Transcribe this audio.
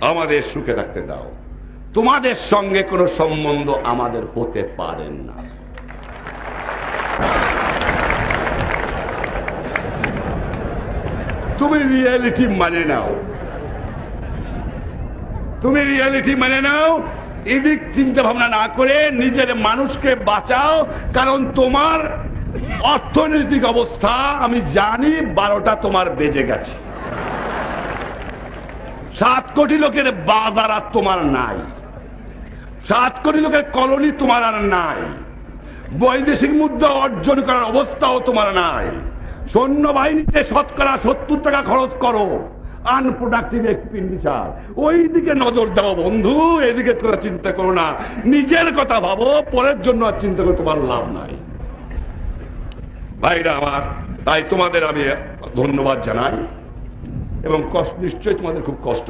আমাদের সুখে থাকতে দাও, তোমাদের সঙ্গে কোনো সম্বন্ধ আমাদের হতে পারে না। তুমি রিয়েলিটি মানে নাও, তুমি রিয়েলিটি মানে নাও, এদিক চিন্তা ভাবনা না করে নিজের মানুষকে বাঁচাও। কারণ তোমার অর্থনৈতিক অবস্থা আমি জানি 12টা তোমার বেজে গেছে। 7 কোটি লোকের বাজার আর তোমার নাই, 7 কোটি লোকের কলোনি তোমার আর নাই, বৈদেশিক মুদ্রা অর্জন করার অবস্থাও তোমার নাই। সৈন্যবাহিনীতে শতকরা 70 টাকা খরচ করো, আনপ্রোডাক্টিভ এক্সপেন্ডিচার। ওই দিকে নজর দাও বন্ধু, এদিকে তোমরা চিন্তা করো না, নিজের কথা ভাবো, পরের জন্য আর চিন্তা করে তোমার লাভ নাই। ভাইরা আমার, তাই তোমাদের আমি ধন্যবাদ জানাই এবং নিশ্চয়ই তোমাদের খুব কষ্ট।